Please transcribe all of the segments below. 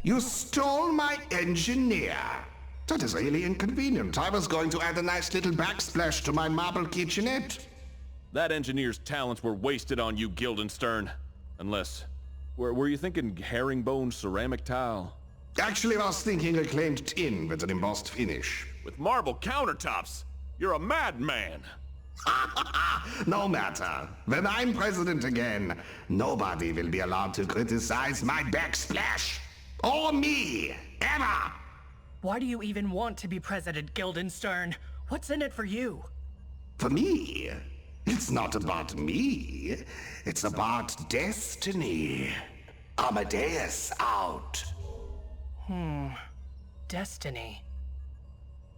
You stole my engineer. That is really inconvenient. I was going to add a nice little backsplash to my marble kitchenette. That engineer's talents were wasted on you, Guildenstern. Unless... Were you thinking herringbone ceramic tile? Actually, I was thinking reclaimed tin with an embossed finish. With marble countertops? You're a madman! No matter. When I'm president again, nobody will be allowed to criticize my backsplash. Or me. Ever. Why do you even want to be President, Guildenstern? What's in it for you? For me? It's not about me. It's about destiny. Amadeus out. Destiny.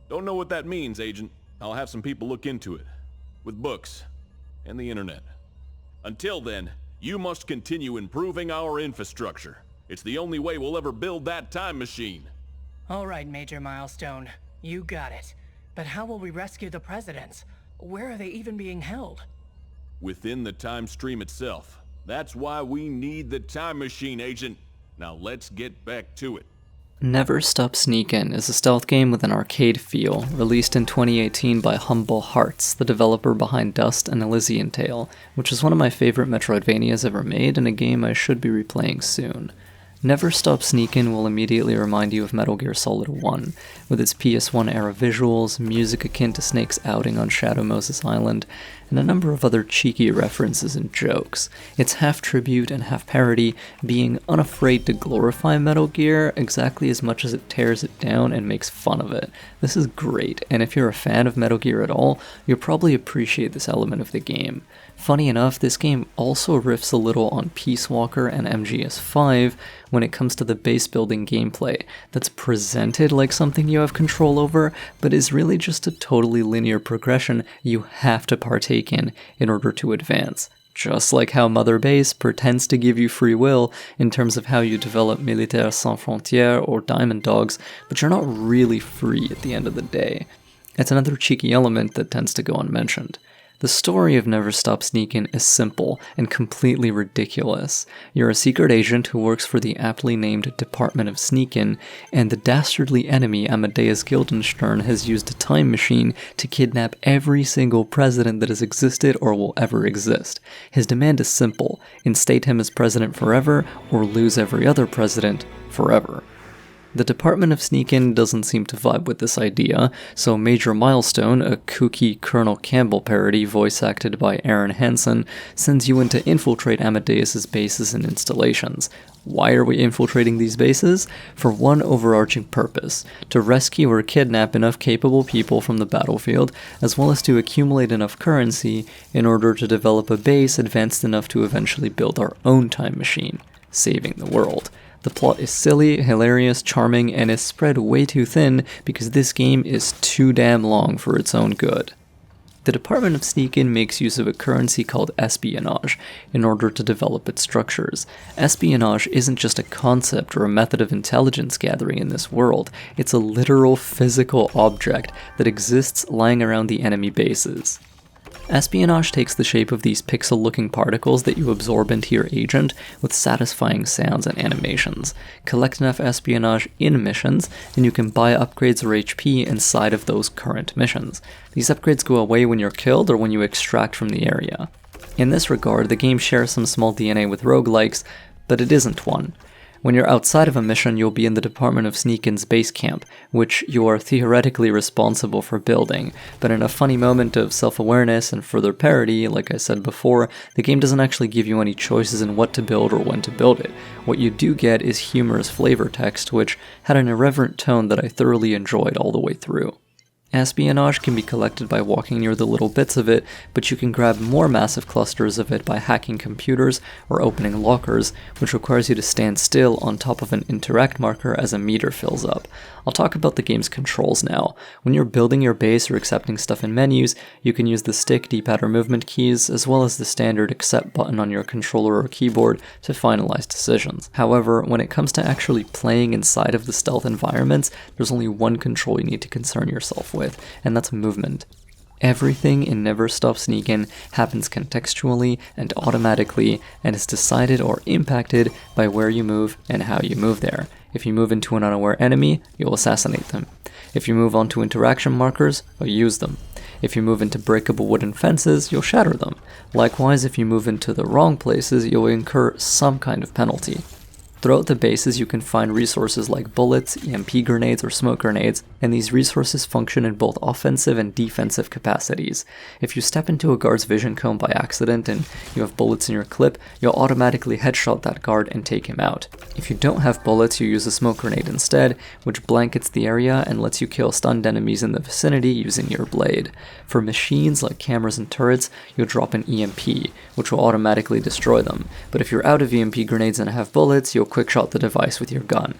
Don't know what that means, Agent. I'll have some people look into it. With books. And the internet. Until then, you must continue improving our infrastructure. It's the only way we'll ever build that time machine. All right, Major Milestone. You got it. But how will we rescue the presidents? Where are they even being held? Within the time stream itself. That's why we need the time machine, Agent. Now let's get back to it. Never Stop Sneakin is a stealth game with an arcade feel, released in 2018 by Humble Hearts, the developer behind Dust and Elysian Tale, which is one of my favorite Metroidvanias ever made and a game I should be replaying soon. Never Stop Sneakin will immediately remind you of Metal Gear Solid 1, with its PS1 era visuals, music akin to Snake's outing on Shadow Moses Island, and a number of other cheeky references and jokes. It's half tribute and half parody, being unafraid to glorify Metal Gear exactly as much as it tears it down and makes fun of it. This is great, and if you're a fan of Metal Gear at all, you'll probably appreciate this element of the game. Funny enough, this game also riffs a little on Peace Walker and MGS5 when it comes to the base building gameplay that's presented like something you have control over, but is really just a totally linear progression you have to partake in order to advance. Just like how Mother Base pretends to give you free will in terms of how you develop Militaires Sans Frontières or Diamond Dogs, but you're not really free at the end of the day. It's another cheeky element that tends to go unmentioned. The story of Never Stop Sneakin' is simple and completely ridiculous. You're a secret agent who works for the aptly named Department of Sneakin', and the dastardly enemy Amadeus Guildenstern has used a time machine to kidnap every single president that has existed or will ever exist. His demand is simple: instate him as president forever, or lose every other president forever. The Department of Sneakin' doesn't seem to vibe with this idea, so Major Milestone, a kooky Colonel Campbell parody voice acted by Aaron Hansen, sends you in to infiltrate Amadeus's bases and installations. Why are we infiltrating these bases? For one overarching purpose: to rescue or kidnap enough capable people from the battlefield, as well as to accumulate enough currency in order to develop a base advanced enough to eventually build our own time machine, saving the world. The plot is silly, hilarious, charming, and is spread way too thin because this game is too damn long for its own good. The Department of Sneakin' makes use of a currency called espionage in order to develop its structures. Espionage isn't just a concept or a method of intelligence gathering in this world, it's a literal physical object that exists lying around the enemy bases. Espionage takes the shape of these pixel-looking particles that you absorb into your agent with satisfying sounds and animations. Collect enough espionage in missions, and you can buy upgrades or HP inside of those current missions. These upgrades go away when you're killed or when you extract from the area. In this regard, the game shares some small DNA with roguelikes, but it isn't one. When you're outside of a mission, you'll be in the Department of Sneakin's base camp, which you are theoretically responsible for building, but in a funny moment of self-awareness and further parody, like I said before, the game doesn't actually give you any choices in what to build or when to build it. What you do get is humorous flavor text, which had an irreverent tone that I thoroughly enjoyed all the way through. Espionage can be collected by walking near the little bits of it, but you can grab more massive clusters of it by hacking computers or opening lockers, which requires you to stand still on top of an interact marker as a meter fills up. I'll talk about the game's controls now. When you're building your base or accepting stuff in menus, you can use the stick, D-pad, or movement keys, as well as the standard accept button on your controller or keyboard to finalize decisions. However, when it comes to actually playing inside of the stealth environments, there's only one control you need to concern yourself with, and that's movement. Everything in Never Stop Sneakin' happens contextually and automatically and is decided or impacted by where you move and how you move there. If you move into an unaware enemy, you'll assassinate them. If you move onto interaction markers, you'll use them. If you move into breakable wooden fences, you'll shatter them. Likewise, if you move into the wrong places, you'll incur some kind of penalty. Throughout the bases, you can find resources like bullets, EMP grenades, or smoke grenades, and these resources function in both offensive and defensive capacities. If you step into a guard's vision cone by accident and you have bullets in your clip, you'll automatically headshot that guard and take him out. If you don't have bullets, you use a smoke grenade instead, which blankets the area and lets you kill stunned enemies in the vicinity using your blade. For machines like cameras and turrets, you'll drop an EMP, which will automatically destroy them, but if you're out of EMP grenades and have bullets, you'll quickshot the device with your gun.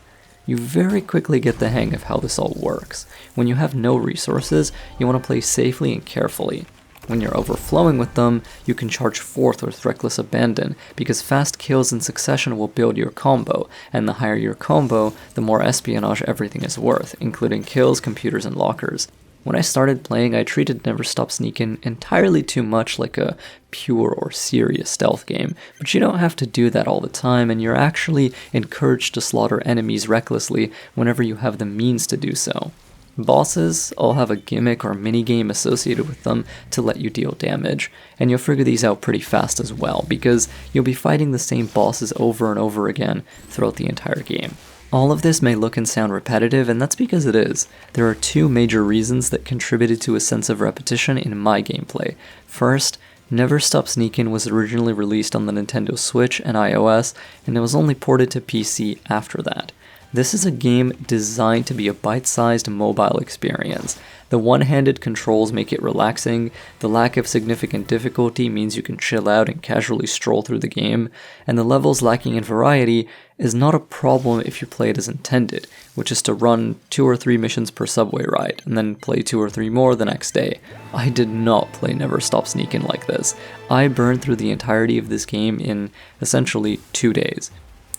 You very quickly get the hang of how this all works. When you have no resources, you want to play safely and carefully. When you're overflowing with them, you can charge forth with reckless abandon, because fast kills in succession will build your combo, and the higher your combo, the more espionage everything is worth, including kills, computers, and lockers. When I started playing, I treated Never Stop Sneakin entirely too much like a pure or serious stealth game, but you don't have to do that all the time, and you're actually encouraged to slaughter enemies recklessly whenever you have the means to do so. Bosses all have a gimmick or minigame associated with them to let you deal damage, and you'll figure these out pretty fast as well, because you'll be fighting the same bosses over and over again throughout the entire game. All of this may look and sound repetitive, and that's because it is. There are two major reasons that contributed to a sense of repetition in my gameplay. First, Never Stop Sneakin was originally released on the Nintendo Switch and iOS, and it was only ported to PC after that. This is a game designed to be a bite-sized mobile experience. The one-handed controls make it relaxing, the lack of significant difficulty means you can chill out and casually stroll through the game, and the levels lacking in variety is not a problem if you play it as intended, which is to run 2 or 3 missions per subway ride, and then play 2 or 3 more the next day. I did not play Never Stop Sneakin like this. I burned through the entirety of this game in essentially 2 days.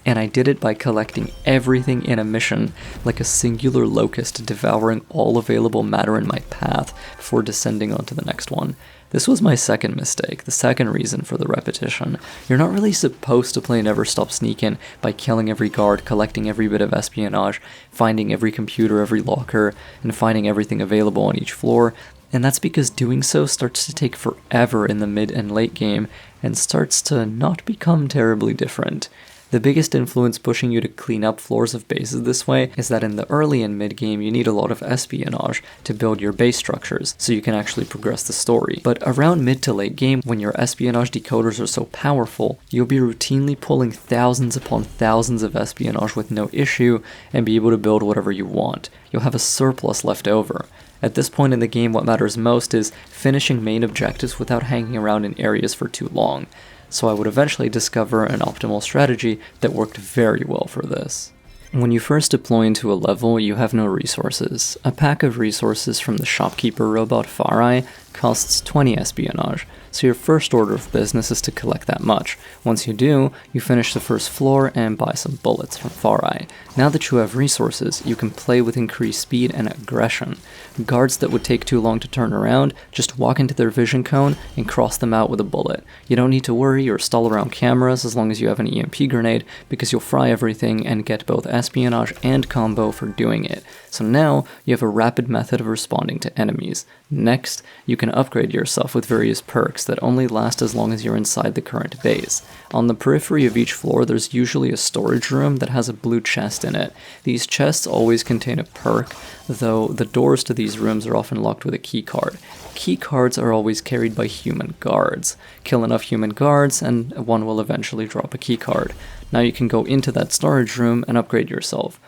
And I did it by collecting everything in a mission, like a singular locust devouring all available matter in my path before descending onto the next one. This was my second mistake, the second reason for the repetition. You're not really supposed to play Never Stop Sneakin by killing every guard, collecting every bit of espionage, finding every computer, every locker, and finding everything available on each floor, and that's because doing so starts to take forever in the mid and late game, and starts to not become terribly different. The biggest influence pushing you to clean up floors of bases this way is that in the early and mid game you need a lot of espionage to build your base structures so you can actually progress the story. But around mid to late game, when your espionage decoders are so powerful, you'll be routinely pulling thousands upon thousands of espionage with no issue and be able to build whatever you want. You'll have a surplus left over. At this point in the game, what matters most is finishing main objectives without hanging around in areas for too long. So I would eventually discover an optimal strategy that worked very well for this. When you first deploy into a level, you have no resources. A pack of resources from the shopkeeper robot Farai costs 20 espionage, so your first order of business is to collect that much. Once you do, you finish the first floor and buy some bullets from Farai. Now that you have resources, you can play with increased speed and aggression. Guards that would take too long to turn around, just walk into their vision cone and cross them out with a bullet. You don't need to worry or stall around cameras as long as you have an EMP grenade, because you'll fry everything and get both espionage and combo for doing it. So now, you have a rapid method of responding to enemies. Next, you can upgrade yourself with various perks that only last as long as you're inside the current base. On the periphery of each floor, there's usually a storage room that has a blue chest in it. These chests always contain a perk, though the doors to these rooms are often locked with a keycard. Keycards are always carried by human guards. Kill enough human guards, and one will eventually drop a keycard. Now you can go into that storage room and upgrade yourself.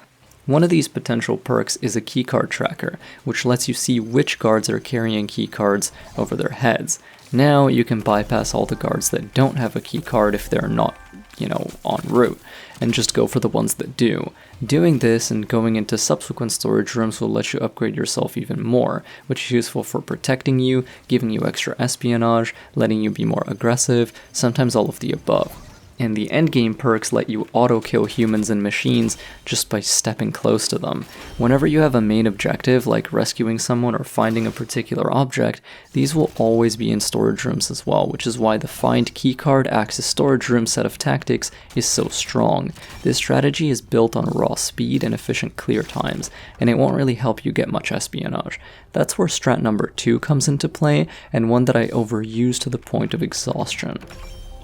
One of these potential perks is a keycard tracker, which lets you see which guards are carrying keycards over their heads. Now you can bypass all the guards that don't have a keycard if they're not, en route, and just go for the ones that do. Doing this and going into subsequent storage rooms will let you upgrade yourself even more, which is useful for protecting you, giving you extra espionage, letting you be more aggressive, sometimes all of the above. And the endgame perks let you auto-kill humans and machines just by stepping close to them. Whenever you have a main objective, like rescuing someone or finding a particular object, these will always be in storage rooms as well, which is why the Find Keycard Access Storage Room set of tactics is so strong. This strategy is built on raw speed and efficient clear times, and it won't really help you get much espionage. That's where strat number 2 comes into play, and one that I overuse to the point of exhaustion.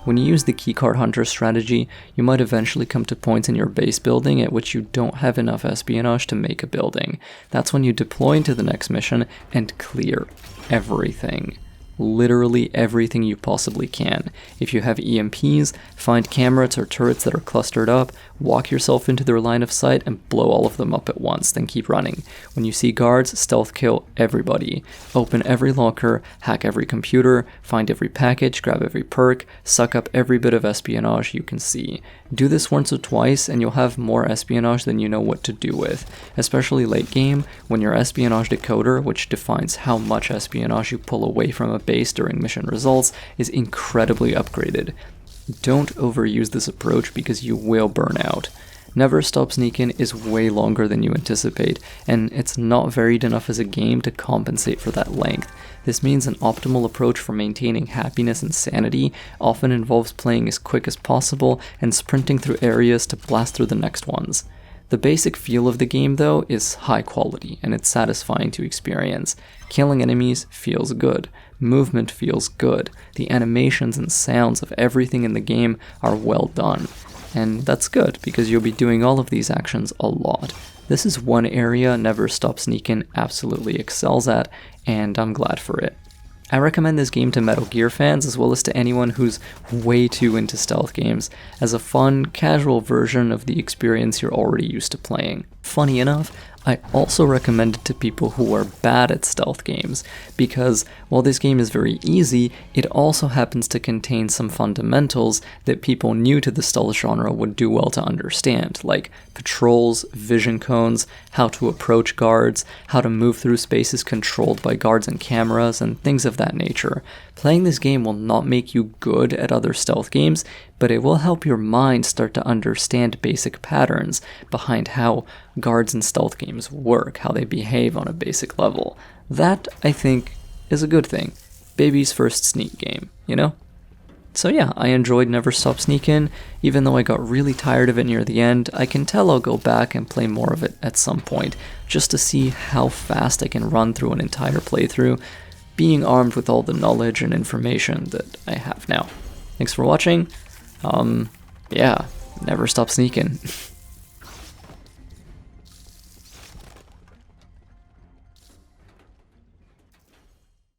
When you use the keycard hunter strategy, you might eventually come to points in your base building at which you don't have enough espionage to make a building. That's when you deploy into the next mission and clear everything. Literally everything you possibly can. If you have EMPs, find cameras or turrets that are clustered up, walk yourself into their line of sight and blow all of them up at once, then keep running. When you see guards, stealth kill everybody. Open every locker, hack every computer, find every package, grab every perk, suck up every bit of espionage you can see. Do this once or twice and you'll have more espionage than you know what to do with, especially late game when your espionage decoder, which defines how much espionage you pull away from a base during mission results, is incredibly upgraded. Don't overuse this approach because you will burn out. Never Stop Sneakin is way longer than you anticipate, and it's not varied enough as a game to compensate for that length. This means an optimal approach for maintaining happiness and sanity often involves playing as quick as possible and sprinting through areas to blast through the next ones. The basic feel of the game, though, is high quality, and it's satisfying to experience. Killing enemies feels good. Movement feels good. The animations and sounds of everything in the game are well done. And that's good, because you'll be doing all of these actions a lot. This is one area Never Stop Sneakin absolutely excels at, and I'm glad for it. I recommend this game to Metal Gear fans as well as to anyone who's way too into stealth games, as a fun, casual version of the experience you're already used to playing. Funny enough, I also recommend it to people who are bad at stealth games, because while this game is very easy, it also happens to contain some fundamentals that people new to the stealth genre would do well to understand, like patrols, vision cones, how to approach guards, how to move through spaces controlled by guards and cameras, and things of that nature. Playing this game will not make you good at other stealth games, but it will help your mind start to understand basic patterns behind how guards in stealth games work, how they behave on a basic level. That, I think, is a good thing. Baby's first sneak game, you know? So yeah, I enjoyed Never Stop Sneakin. Even though I got really tired of it near the end, I can tell I'll go back and play more of it at some point, just to see how fast I can run through an entire playthrough, being armed with all the knowledge and information that I have now. Thanks for watching. Yeah, never stop sneaking.